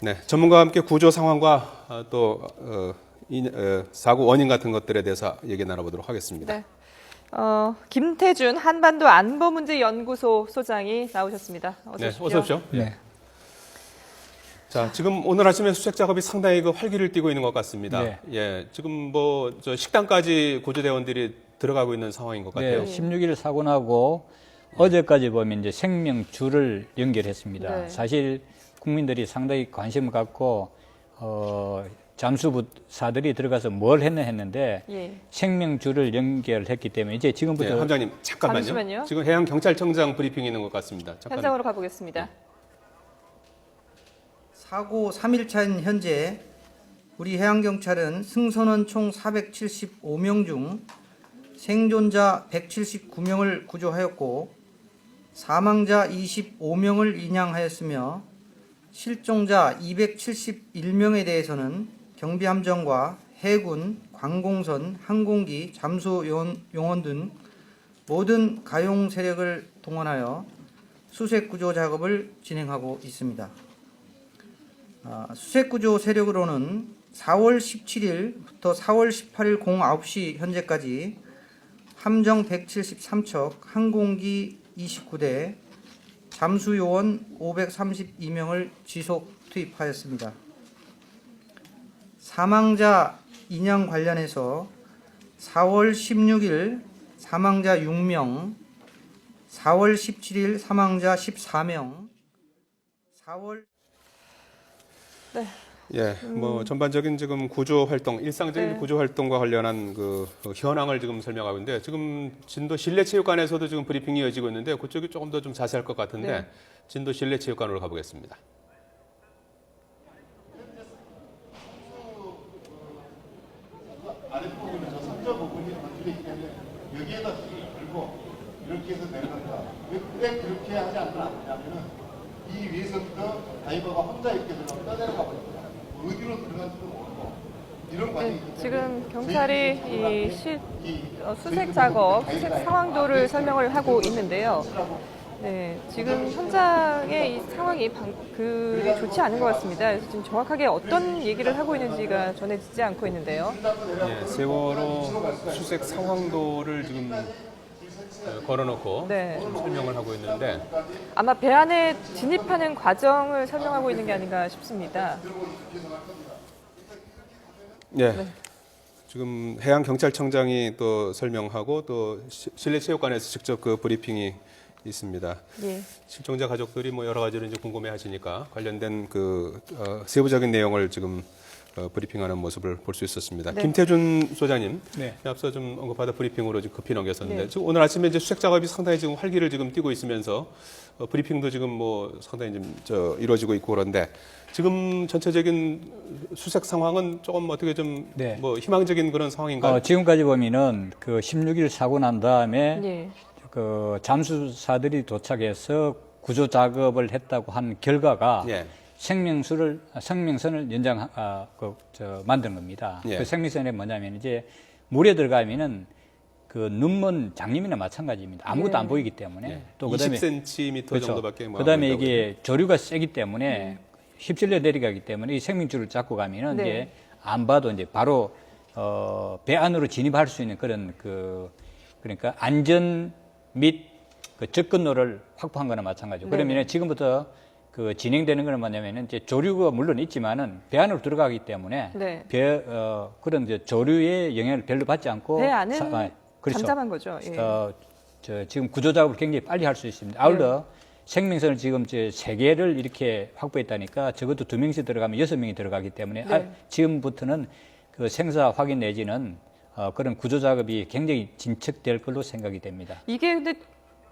네, 전문가와 함께 구조 상황과 사고 원인 같은 것들에 대해서 얘기 나눠보도록 하겠습니다. 네. 김태준 한반도 안보문제연구소 소장이 나오셨습니다. 어서 오십시오. 어서 오십시오. 네. 자, 지금 오늘 아침에 수색 작업이 상당히 활기를 띠고 있는 것 같습니다. 네. 예, 지금 저 식당까지 구조대원들이 들어가고 있는 상황인 것 같아요. 네, 16일 사고 나고 어제까지 보면 이제 생명줄을 연결했습니다. 네. 사실 국민들이 상당히 관심을 갖고 잠수부사들이 들어가서 뭘 했나 했는데 예. 생명줄을 연결했기 때문에 이제 지금부터 네, 함장님 잠깐만요. 잠시만요. 지금 해양경찰청장 브리핑이 있는 것 같습니다. 잠깐. 현장으로 가보겠습니다. 사고 3일차인 현재 우리 해양경찰은 승선원 총 475명 중 생존자 179명을 구조하였고 사망자 25명을 인양하였으며 실종자 271명에 대해서는 경비함정과 해군, 관공선, 항공기, 잠수용원 등 모든 가용 세력을 동원하여 수색 구조 작업을 진행하고 있습니다. 수색 구조 세력으로는 4월 17일부터 4월 18일 09시 현재까지 함정 173척, 항공기 29대, 잠수요원 532명을 지속 투입하였습니다. 사망자 인양 관련해서 4월 16일 사망자 6명, 4월 17일 사망자 14명, 4월 네. 예, 전반적인 지금 구조 활동, 일상적인 네. 구조 활동과 관련한 그 현황을 지금 설명하고 있는데 지금 진도 실내체육관에서도 지금 브리핑이 이어지고 있는데 그쪽이 조금 더 좀 자세할 것 같은데 네. 진도 실내체육관으로 가보겠습니다. 아랫부분은 저 선저 부분이 건드리기 때문에 여기에다 들고 이렇게 해서 내려간다. 왜 그렇게 하지 않나 하냐면은 이 위에서부터 다이버가 혼자 이렇게 들어가면 떠내려가 버립니다. 어디로 들어갈지도 모르고 이런 과정이 있기 때문에 지금 경찰이 수색 작업, 수색 상황도를 설명을 하고 있는데요. 네, 지금 현장의 이 상황이 좋지 않은 것 같습니다. 그래서 지금 정확하게 어떤 얘기를 하고 있는지가 전해지지 않고 있는데요. 예, 세월호 수색 상황도를 지금 걸어놓고 네. 좀 설명을 하고 있는데 아마 배 안에 진입하는 과정을 설명하고 있는 게 아닌가 싶습니다. 예. 지금 해양경찰청장이 또 설명하고 또 실내체육관에서 직접 그 브리핑이 있습니다. 예. 실종자 가족들이 뭐 여러 가지를 이제 궁금해하시니까 관련된 그 세부적인 내용을 지금 브리핑하는 모습을 볼 수 있었습니다. 네. 김태준 소장님, 네. 앞서 좀 언급하다 브리핑으로 지금 급히 넘겼었는데 네. 지금 오늘 아침에 이제 수색 작업이 상당히 지금 활기를 지금 띠고 있으면서 브리핑도 지금 뭐 상당히 좀 이루어지고 있고 그런데 지금 전체적인 수색 상황은 조금 어떻게 좀 네. 뭐 희망적인 그런 상황인가요? 지금까지 보면은 그 16일 사고 난 다음에 예. 그 잠수사들이 도착해서 구조 작업을 했다고 한 결과가 예. 생명선을 만든 겁니다. 예. 그 생명선이 뭐냐면 이제 물에 들어가면은 그 눈먼 장님이나 마찬가지입니다. 아무것도 네. 안 보이기 때문에 예. 또 그다음에 20cm 그렇죠. 정도밖에 뭐 그다음에 안 보인다고 이게 조류가 세기 때문에 휩쓸려 내려가기 때문에 이 생명줄을 잡고 가면은 네. 이제 안 봐도 이제 바로 배 안으로 진입할 수 있는 그런 그러니까 안전 및 그 접근로를 확보한 거나 마찬가지고. 네. 그러면 지금부터 그 진행되는 거는 뭐냐면은 이제 조류가 물론 있지만은 배 안으로 들어가기 때문에 네. 그런 이제 조류의 영향을 별로 받지 않고 배 안은 그렇죠. 잠잠한 거죠. 예. 지금 구조 작업을 굉장히 빨리 할 수 있습니다. 아울러 생명선을 지금 3개를 이렇게 확보했다니까 적어도 2명씩 들어가면 6명이 들어가기 때문에 네. 지금부터는 그 생사 확인 내지는 그런 구조 작업이 굉장히 진척될 걸로 생각이 됩니다. 이게 근데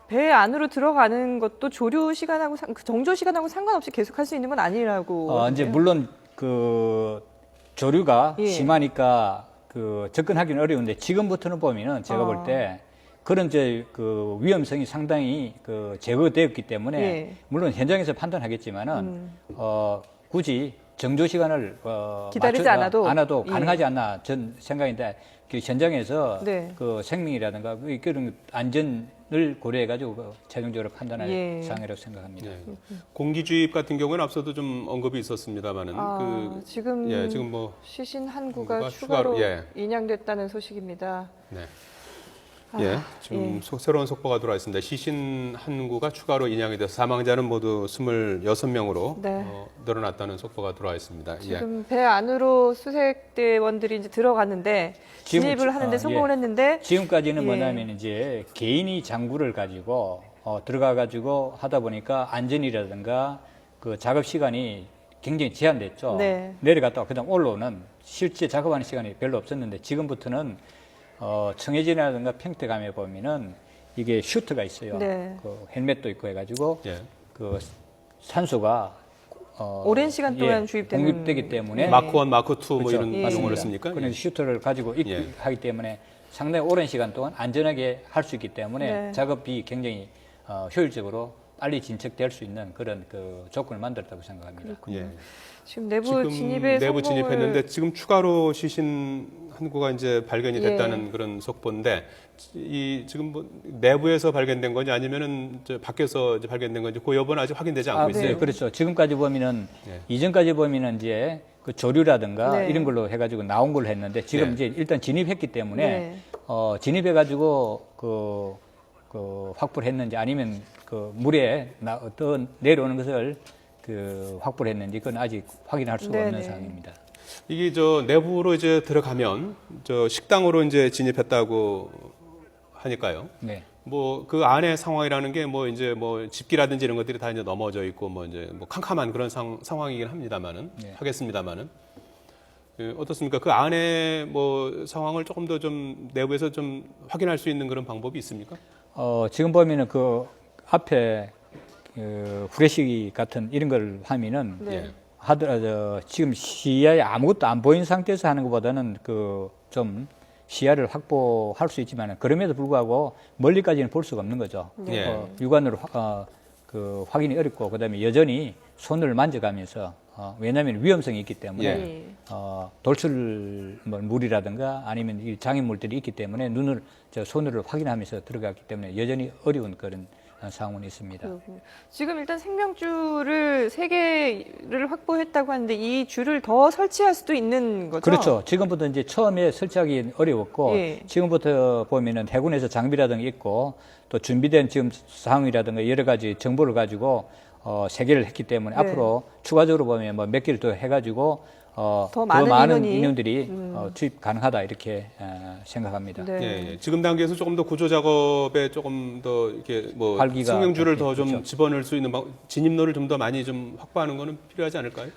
배 안으로 들어가는 것도 조류 시간하고 그 정조 시간하고 상관없이 계속할 수 있는 건 아니라고. 이제 하네요. 물론 그 조류가 예. 심하니까 그 접근하기는 어려운데 지금부터는 보면은 제가 볼 때 그런 그 위험성이 상당히 그 제거되었기 때문에 예. 물론 현장에서 판단하겠지만은 굳이 정조 시간을 기다리지 않아도 예. 가능하지 않나 전 생각인데 그 현장에서 네. 그 생명이라든가 그런 안전 고려해가지고 최종적으로 판단할 예. 사항이라고 생각합니다. 예. 공기주입 같은 경우는 앞서도 좀 언급이 있었습니다만은 지금 예, 지금 뭐 시신 한 구가 구가 추가로 추가로, 예. 인양됐다는 소식입니다. 네. 예, 지금 새로운 속보가 들어와 있습니다. 시신 한 구가 추가로 인양이 돼서 사망자는 모두 26명으로 네. 늘어났다는 속보가 들어와 있습니다. 예. 지금 배 안으로 수색대원들이 이제 들어갔는데 지금 진입을 하는데 성공을 예. 했는데 지금까지는 예. 뭐냐면 이제 개인이 장구를 가지고 들어가가지고 하다 보니까 안전이라든가 그 작업 시간이 굉장히 제한됐죠. 네. 내려갔다가 그다음 올라오는 실제 작업하는 시간이 별로 없었는데 지금부터는 청해진이라든가 평택함에 보면은 이게 슈트가 있어요. 네. 그 헬멧도 있고 해가지고 예. 그 산소가 오랜 시간 동안 주입되는 공급되기 때문에 마크 1, 마크 2 뭐 그렇죠. 이런 예. 반응을 했습니까? 그런 슈터를 가지고 예. 하기 때문에 상당히 오랜 시간 동안 안전하게 할 수 있기 때문에 네. 작업이 굉장히 효율적으로 빨리 진척될 수 있는 그런 그 조건을 만들었다고 생각합니다. 예. 지금 내부 지금 진입에 내부 성공을 진입했는데 지금 추가로 시신 한 구가 이제 발견이 예. 됐다는 그런 속보인데 이 지금 뭐 내부에서 발견된 건지 아니면은 저 밖에서 이제 발견된 건지 그 여부는 아직 확인되지 않고 있어요. 네, 그렇죠. 지금까지 보면은 예. 이전까지 보면은 이제 그 조류라든가 네. 이런 걸로 해가지고 나온 걸로 했는데 지금 네. 이제 일단 진입했기 때문에 네. 진입해가지고 그 확보를 했는지 아니면 그 물에 어떤 내려오는 것을 그 확보를 했는지 그건 아직 확인할 수가 네, 없는 네. 상황입니다. 이게 저 내부로 이제 들어가면 저 식당으로 이제 진입했다고 하니까요. 네. 뭐 그 안의 상황이라는 게 뭐 이제 뭐 집기라든지 이런 것들이 다 이제 넘어져 있고 뭐 이제 뭐 캄캄한 그런 상황이긴 합니다만은 네. 하겠습니다만은 어떻습니까? 그 안에 뭐 상황을 조금 더 좀 내부에서 좀 확인할 수 있는 그런 방법이 있습니까? 지금 보면은 그 앞에 그 후레쉬 같은 이런 걸 하면은 네. 지금 시야에 아무것도 안 보이는 상태에서 하는 것보다는 그 좀 시야를 확보할 수 있지만 그럼에도 불구하고 멀리까지는 볼 수가 없는 거죠. 네. 육안으로 그 확인이 어렵고 그다음에 여전히 손을 만져가면서 왜냐하면 위험성이 있기 때문에 예. 돌출물이라든가 아니면 이 장애물들이 있기 때문에 손으로 확인하면서 들어갔기 때문에 여전히 어려운 그런 상황은 있습니다. 그렇군요. 지금 일단 생명줄을 3개를 확보했다고 하는데 이 줄을 더 설치할 수도 있는 거죠? 그렇죠. 지금부터 이제 처음에 설치하기 어려웠고 예. 지금부터 보면은 해군에서 장비라든가 있고 또 준비된 지금 상황이라든가 여러 가지 정보를 가지고 3개를 했기 때문에 네. 앞으로 추가적으로 보면 뭐 몇 개를 더 해가지고 더 많은 인원이? 인원들이 투입 가능하다 이렇게 생각합니다. 네. 예, 예. 지금 단계에서 조금 더 구조 작업에 조금 더 이렇게 뭐 활기가 생명줄을 더 그렇죠. 좀 집어넣을 수 있는 진입로를 좀 더 많이 좀 확보하는 거는 필요하지 않을까요?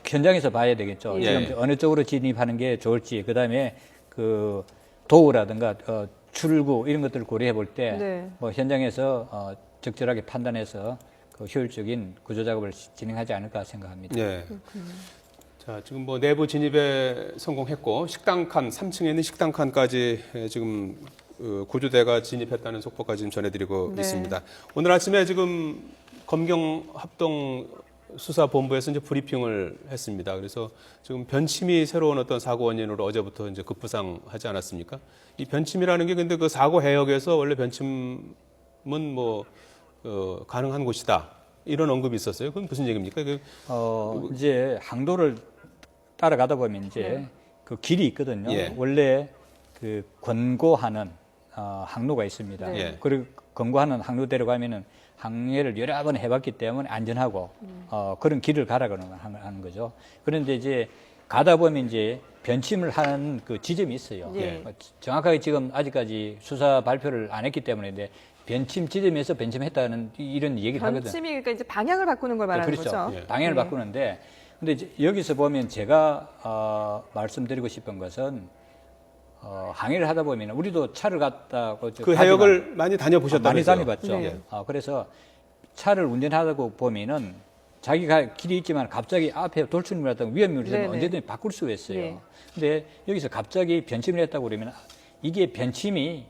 현장에서 봐야 되겠죠. 예. 지금 어느 쪽으로 진입하는 게 좋을지, 그 다음에 그 도우라든가 출구 이런 것들을 고려해 볼 때, 네. 뭐 현장에서 적절하게 판단해서 그 효율적인 구조 작업을 진행하지 않을까 생각합니다. 예. 자, 지금 뭐 내부 진입에 성공했고 식당 칸 3층에 있는 식당 칸까지 지금 구조대가 진입했다는 속보까지 지금 전해드리고 네. 있습니다. 오늘 아침에 지금 검경 합동 수사본부에서 이제 브리핑을 했습니다. 그래서 지금 변침이 새로운 어떤 사고 원인으로 어제부터 이제 급부상하지 않았습니까? 이 변침이라는 게 근데 그 사고 해역에서 원래 변침은 뭐 가능한 곳이다. 이런 언급이 있었어요. 그건 무슨 얘기입니까? 이제 항도를 따라가다 보면 이제 그 길이 있거든요. 예. 원래 그 권고하는 항로가 있습니다. 네. 예. 그리고 권고하는 항로대로 가면은 항해를 여러 번 해봤기 때문에 안전하고 그런 길을 가라고 하는 거죠. 그런데 이제 가다 보면 이제 변침을 하는 그 지점이 있어요. 예. 정확하게 지금 아직까지 수사 발표를 안 했기 때문에 이제 변침 지점에서 변침했다는 이런 얘기를 하거든요. 변침이 그러니까 이제 방향을 바꾸는 걸 말하는 그렇죠. 거죠? 예. 방향을 네. 바꾸는데, 근데 이제 여기서 보면 제가 말씀드리고 싶은 것은 항해를 하다 보면 우리도 차를 갖다고 그 해역을 많이 다녀보셨다면서요? 많이 다녀봤죠. 네. 그래서 차를 운전하다 보면은 자기가 길이 있지만 갑자기 앞에 돌출물이라든가 위험물이 있으면 네네. 언제든지 바꿀 수가 있어요. 네. 근데 여기서 갑자기 변침을 했다고 그러면 이게 변침이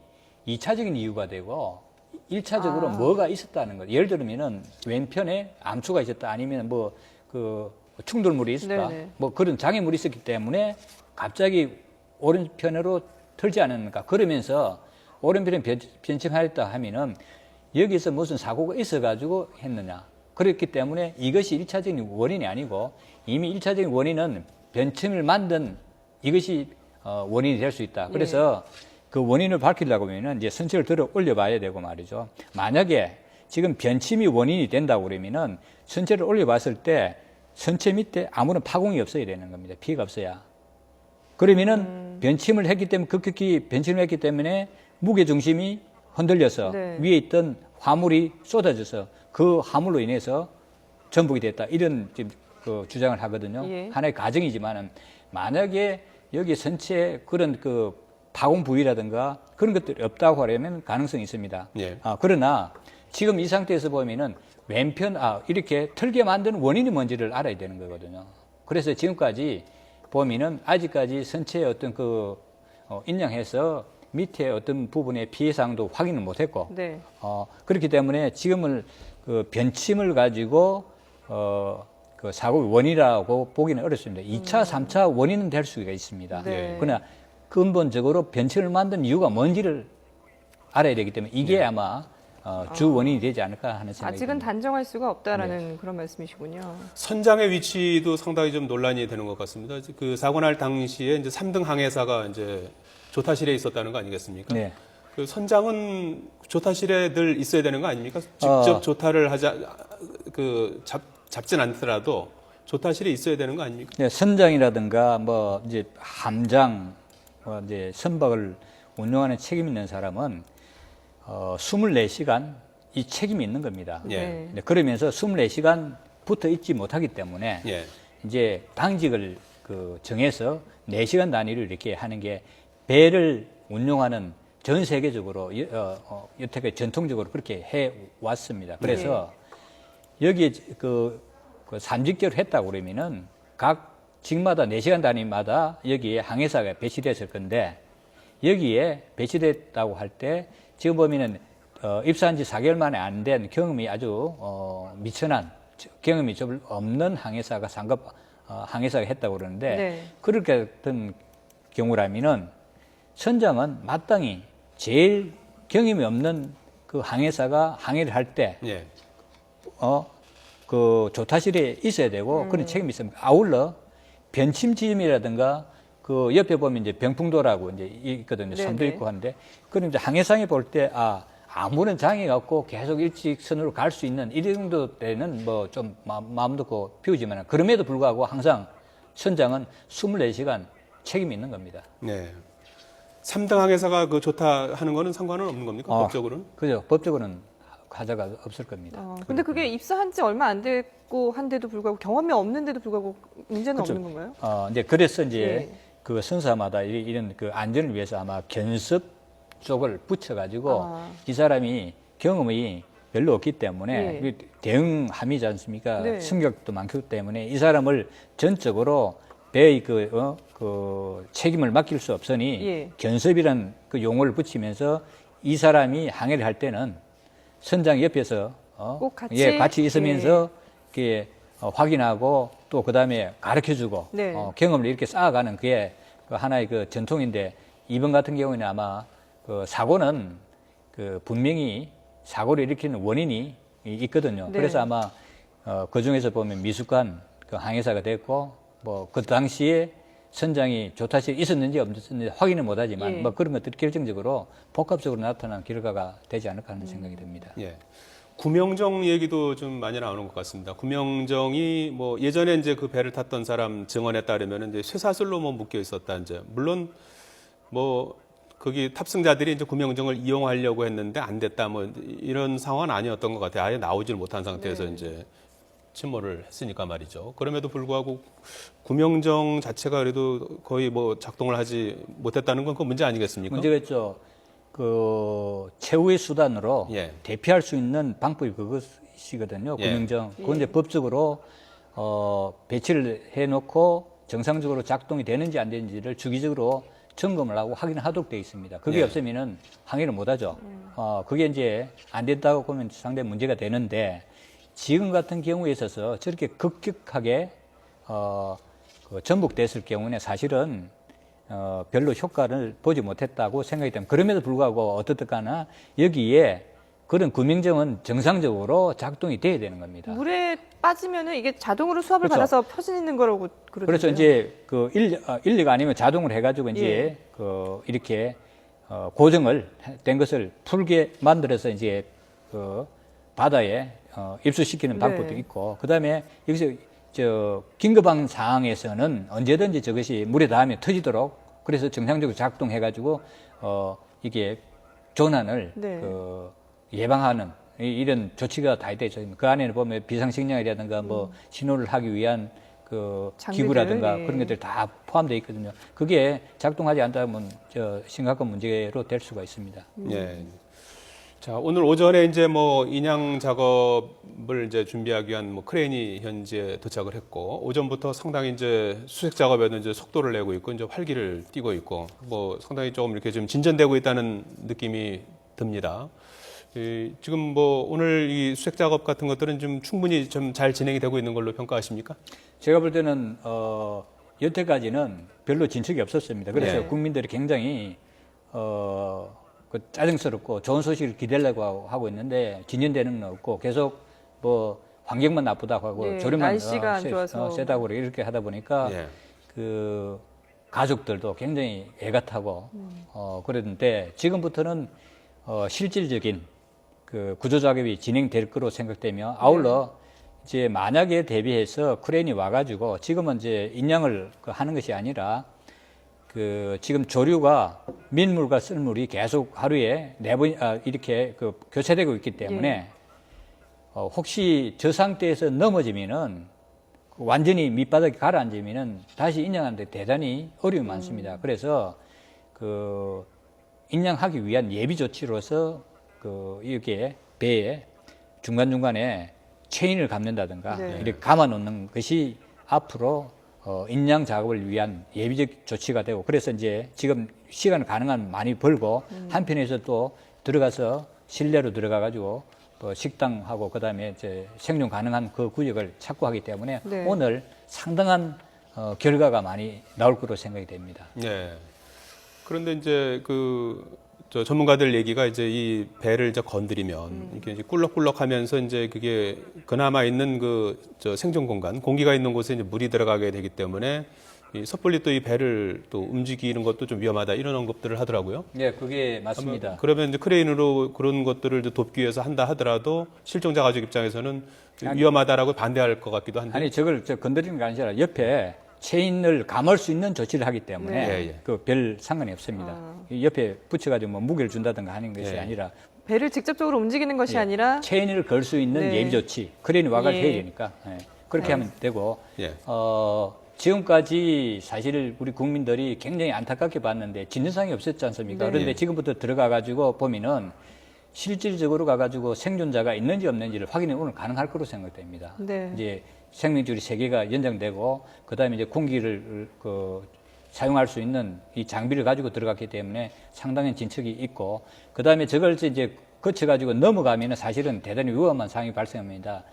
2차적인 이유가 되고 1차적으로 뭐가 있었다는 거예요. 예를 들면은 왼편에 암초가 있었다 아니면 뭐 그 충돌물이 있었다. 네네. 뭐 그런 장애물이 있었기 때문에 갑자기 오른편으로 틀지 않았는가. 그러면서 오른편에 변침하였다 하면은 여기서 무슨 사고가 있어가지고 했느냐. 그렇기 때문에 이것이 1차적인 원인이 아니고 이미 1차적인 원인은 변침을 만든 이것이 원인이 될 수 있다. 그래서 그 원인을 밝히려고 하면은 이제 선체를 들어 올려봐야 되고 말이죠. 만약에 지금 변침이 원인이 된다고 그러면은 선체를 올려봤을 때 선체 밑에 아무런 파공이 없어야 되는 겁니다. 피해가 없어야. 그러면은 변침을 했기 때문에 급격히 변침을 했기 때문에 무게 중심이 흔들려서 네. 위에 있던 화물이 쏟아져서 그 화물로 인해서 전복이 됐다. 이런 지금 그 주장을 하거든요. 예. 하나의 가정이지만은 만약에 여기 선체에 그런 그 파공 부위라든가 그런 것들이 없다고 하려면 가능성이 있습니다. 예. 그러나 지금 이 상태에서 보면은 왼편, 이렇게 털게 만드는 원인이 뭔지를 알아야 되는 거거든요. 그래서 지금까지 보면은 아직까지 선체의 어떤 인양해서 밑에 어떤 부분의 피해사항도 확인을 못 했고, 네. 그렇기 때문에 지금은 그 변침을 가지고, 그 사고의 원인이라고 보기는 어렵습니다. 2차, 3차 원인은 될 수가 있습니다. 네. 그러나 근본적으로 변침을 만든 이유가 뭔지를 알아야 되기 때문에 이게 아마 주 원인이 되지 않을까 하는 생각이 아직은 듭니다. 단정할 수가 없다라는 그런 말씀이시군요. 선장의 위치도 상당히 좀 논란이 되는 것 같습니다. 그 사고 날 당시에 이제 3등 항해사가 이제 조타실에 있었다는 거 아니겠습니까? 네. 그 선장은 조타실에 늘 있어야 되는 거 아닙니까? 직접 조타를 잡진 않더라도 조타실에 있어야 되는 거 아닙니까? 네, 선장이라든가 뭐 이제 함장, 이제 선박을 운영하는 책임 있는 사람은 24시간 이 책임이 있는 겁니다. 예. 네. 네, 그러면서 24시간 붙어 있지 못하기 때문에 예. 이제 당직을 정해서 4시간 단위로 이렇게 하는 게 배를 운용하는 전 세계적으로 여태까지 전통적으로 그렇게 해 왔습니다. 그래서 여기에 삼직제로 했다고 그러면은 각 직마다 4시간 단위마다 여기에 항해사가 배치됐을 건데 여기에 배치됐다고 할 때 지금 보면은 입사한 지 4개월 만에 안 된 경험이 아주 미천한 경험이 좀 없는 항해사가 항해사가 했다고 그러는데 네. 그렇게 된 경우라면은 선장은 마땅히 제일 경험이 없는 그 항해사가 항해를 할 때 예. 그 조타실에 있어야 되고 그런 책임이 있습니다. 아울러 변침 지점이라든가 그 옆에 보면 이제 병풍도라고 이제 있거든요. 섬도 네네. 있고 하는데 그럼 이제 항해상에 볼 때 아무런 장애가 없고 계속 일직선으로 갈 수 있는 이 정도 때는 뭐 좀 마음 놓고 피우지만 그럼에도 불구하고 항상 선장은 24시간 책임이 있는 겁니다. 네. 3등 항해사가 그 조타하는 거는 상관은 없는 겁니까? 법적으로는? 그죠. 법적으로는 하자가 없을 겁니다. 근데 그게 입사한 지 얼마 안 됐고 한데도 불구하고 경험이 없는데도 불구하고 문제는 그렇죠. 없는 건가요? 이제 그래서 이제 예. 그 선사마다 이런 그 안전을 위해서 아마 견습 쪽을 붙여가지고 이 사람이 경험이 별로 없기 때문에 예. 대응함이지 않습니까? 네. 승격도 많기 때문에 이 사람을 전적으로 배의 그 책임을 맡길 수 없으니 예. 견습이라는 그 용어를 붙이면서 이 사람이 항해를 할 때는 선장 옆에서 꼭 같이? 같이 있으면서 이렇게 확인하고 또 그다음에 가르쳐주고 네. 경험을 이렇게 쌓아가는 그게 그 하나의 그 전통인데 이번 같은 경우에는 아마 그 사고는 그 분명히 사고를 일으키는 원인이 있거든요. 네. 그래서 아마 그 중에서 보면 미숙한 그 항해사가 됐고 뭐 그 당시에 선장이 조타실에 있었는지 없었는지 확인은 못하지만 예. 뭐 그런 것들이 결정적으로 복합적으로 나타난 결과가 되지 않을까 하는 생각이 듭니다. 예. 구명정 얘기도 좀 많이 나오는 것 같습니다. 구명정이 뭐 예전에 이제 그 배를 탔던 사람 증언에 따르면 이제 쇠사슬로 뭐 묶여 있었다 이제 물론 뭐 거기 탑승자들이 이제 구명정을 이용하려고 했는데 안 됐다 뭐 이런 상황은 아니었던 것 같아요. 아예 나오질 못한 상태에서 이제 침몰을 했으니까 말이죠. 그럼에도 불구하고 구명정 자체가 그래도 거의 뭐 작동을 하지 못했다는 건 그 문제 아니겠습니까? 문제가 있죠. 그 최후의 수단으로 예. 대피할 수 있는 방법이 그것이거든요. 예. 구명정. 그건 이제 법적으로 배치를 해놓고 정상적으로 작동이 되는지 안 되는지를 주기적으로 점검을 하고 확인하도록 되어 있습니다. 그게 예. 없으면은 항해를 못하죠. 그게 이제 안 된다고 보면 상당히 문제가 되는데 지금 같은 경우에 있어서 저렇게 급격하게 전복됐을 경우는 사실은 별로 효과를 보지 못했다고 생각이 됩니다. 그럼에도 불구하고 어떻든가나 여기에 그런 구명정은 정상적으로 작동이 돼야 되는 겁니다. 물에 빠지면은 이게 자동으로 수압을 그렇죠. 받아서 펴지는 거라고 그러던데요. 그렇죠. 이제 그 인력 아니면 자동으로 해가지고 이제 예. 그 이렇게 고정을 된 것을 풀게 만들어서 이제 그 바다에 입수시키는 방법도 네. 있고, 그 다음에 여기서 긴급한 상황에서는 언제든지 저것이 물에 닿으면 터지도록 그래서 정상적으로 작동해가지고 이게 조난을 네. 예방하는 이런 조치가 다 되어 있습니다. 그 안에는 보면 비상식량이라든가 뭐 신호를 하기 위한 그 장비들, 기구라든가 예. 그런 것들 다 포함되어 있거든요. 그게 작동하지 않다면 심각한 문제로 될 수가 있습니다. 예. 자, 오늘 오전에 이제 뭐 인양 작업을 이제 준비하기 위한 뭐 크레인이 현재 도착을 했고, 오전부터 상당히 이제 수색 작업에도 이제 속도를 내고 있고, 이제 활기를 띠고 있고, 뭐 상당히 조금 이렇게 좀 진전되고 있다는 느낌이 듭니다. 지금 뭐 오늘 이 수색 작업 같은 것들은 좀 충분히 좀 잘 진행이 되고 있는 걸로 평가하십니까? 제가 볼 때는 여태까지는 별로 진척이 없었습니다. 그래서 네. 국민들이 굉장히 그 짜증스럽고 좋은 소식을 기대려고 하고 있는데 진전되는 건 없고 계속 뭐 환경만 나쁘다고 하고 네, 조류만 날씨가 안 좋아서. 세다고 이렇게 하다 보니까 예. 그 가족들도 굉장히 애가 타고 그랬는데 지금부터는 실질적인 그 구조 작업이 진행될 거로 생각되며 아울러 이제 만약에 대비해서 크레인이 와가지고 지금은 이제 인양을 하는 것이 아니라 그 지금 조류가 민물과 쓸물이 계속 하루에 4번 이렇게 그 교체되고 있기 때문에 혹시 저 상태에서 넘어지면은 완전히 밑바닥에 가라앉으면은 다시 인양하는데 대단히 어려움이 많습니다. 그래서 그 인양하기 위한 예비 조치로서 그 이게 배에 중간중간에 체인을 감는다든가 네. 이렇게 감아 놓는 것이 앞으로 인양 작업을 위한 예비적 조치가 되고 그래서 이제 지금 시간을 가능한 많이 벌고 한편에서 또 들어가서 실내로 들어가 가지고 식당하고 그다음에 이제 생존 가능한 그 구역을 찾고 하기 때문에 네. 오늘 상당한 결과가 많이 나올 거로 생각이 됩니다. 네. 그런데 이제 저 전문가들 얘기가 이제 이 배를 이제 건드리면 이게 이제 꿀럭꿀럭하면서 이제 그게 그나마 있는 저 생존 공간, 공기가 있는 곳에 이제 물이 들어가게 되기 때문에 이 섣불리 또 이 배를 또 움직이는 것도 좀 위험하다 이런 언급들을 하더라고요. 네, 그게 맞습니다. 그러면 이제 크레인으로 그런 것들을 이제 돕기 위해서 한다 하더라도 실종자 가족 입장에서는 위험하다라고 반대할 것 같기도 한데. 아니 저걸 건드리는 게 아니라 옆에 체인을 감을 수 있는 조치를 하기 때문에 네. 예, 예. 그 별 상관이 없습니다. 이 옆에 붙여가지고 뭐 무게를 준다든가 하는 것이 예. 아니라 배를 직접적으로 움직이는 것이 예. 아니라 체인을 걸 수 있는 네. 예비 조치 크레인이 와가지고 예. 해야 되니까 그렇게 하면 되고 예. 지금까지 사실 우리 국민들이 굉장히 안타깝게 봤는데 진전상이 없었지 않습니까? 네. 그런데 예. 지금부터 들어가가지고 보면은 실질적으로 가가지고 생존자가 있는지 없는지를 확인이 오늘 가능할 거로 생각됩니다. 네. 이제 생명줄이 3개가 연장되고 그다음에 이제 공기를 사용할 수 있는 이 장비를 가지고 들어갔기 때문에 상당한 진척이 있고 그다음에 저걸 이제 거쳐가지고 넘어가면은 사실은 대단히 위험한 상황이 발생합니다.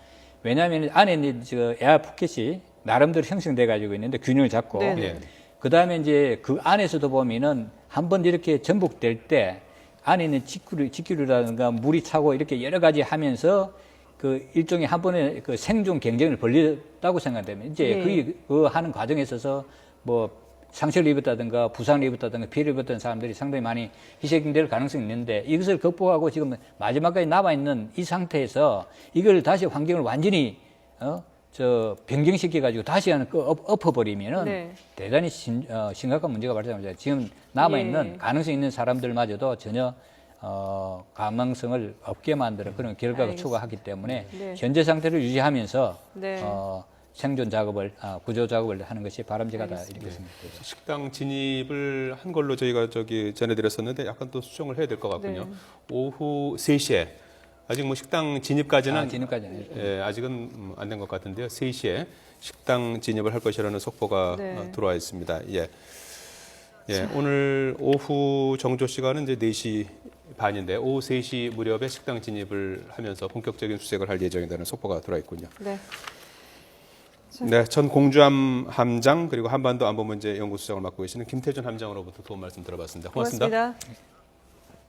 왜냐하면 안에 이제 에어 포켓이 나름대로 형성돼 가지고 있는데 균형을 잡고 네. 예. 그다음에 이제 그 안에서도 보면은 한번 이렇게 전복될 때 안에 있는 직기류라든가 물이 차고 이렇게 여러 가지 하면서 그 일종의 한 번에 그 생존 경쟁을 벌렸다고 생각되면 이제 네. 그 하는 과정에 있어서 뭐 상처를 입었다든가 부상을 입었다든가 피해를 입었던 사람들이 상당히 많이 희생될 가능성이 있는데 이것을 극복하고 지금 마지막까지 남아있는 이 상태에서 이걸 다시 환경을 완전히 변경시켜 가지고 다시 하는 엎어버리면은 네. 대단히 심각한 문제가 발생합니다. 지금 남아있는 예. 가능성 있는 사람들마저도 전혀 가망성을 없게 만드는 그런 결과가 알겠습니다. 추가하기 때문에 네. 현재 상태를 유지하면서 네. 생존 작업을 구조 작업을 하는 것이 바람직하다 이렇게 생각합니다. 식당 진입을 한 걸로 저희가 전해드렸었는데 약간 또 수정을 해야 될 것 같군요. 네. 오후 3시에 아직 뭐 식당 진입까지는 진입까지는 예, 아직은 안 된 것 같은데요. 3시에 식당 진입을 할 것이라는 속보가 네. 들어와 있습니다. 예. 예, 오늘 오후 정조 시간은 이제 4시 반인데 오후 3시 무렵에 식당 진입을 하면서 본격적인 수색을 할 예정이라는 속보가 들어와 있군요. 네. 네, 전 공주함 함장 그리고 한반도 안보문제 연구소장을 맡고 계시는 김태준 함장으로부터 도움 말씀 들어봤습니다. 고맙습니다. 고맙습니다.